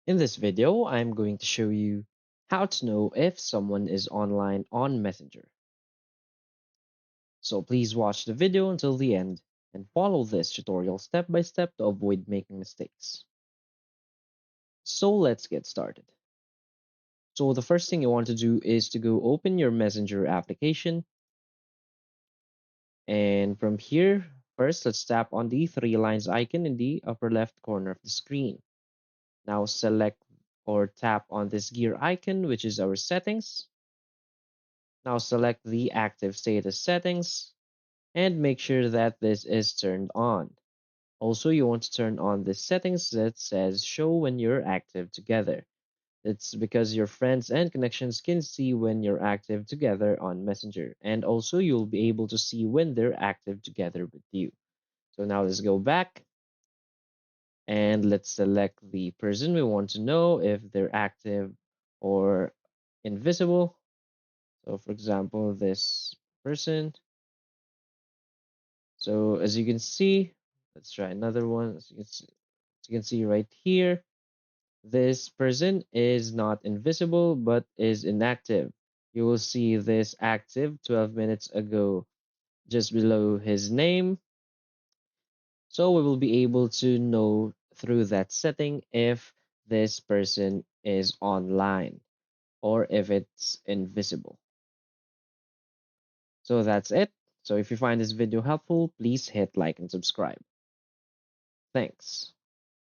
In this video, I'm going to show you how to know if someone is online on Messenger. So please watch the video until the end and follow this tutorial step by step to avoid making mistakes. So let's get started. So the first thing you want to do is to go open your Messenger application. And from here, first let's tap on the three lines icon in the upper left corner of the screen. Now select or tap on this gear icon, which is our settings. Now select the active status settings and make sure that this is turned on. Also, you want to turn on the settings that says show when you're active together. It's because your friends and connections can see when you're active together on Messenger, and also you'll be able to see when they're active together with you. So now let's go back and let's select the person we want to know if they're active or invisible. So for example, this person. So as you can see, let's try another one. As you can see right here, this person is not invisible but is inactive. You will see this active 12 minutes ago just below his name. So we will be able to know through that setting if this person is online or if it's invisible. So that's it. So if you find this video helpful, please hit like and subscribe. Thanks.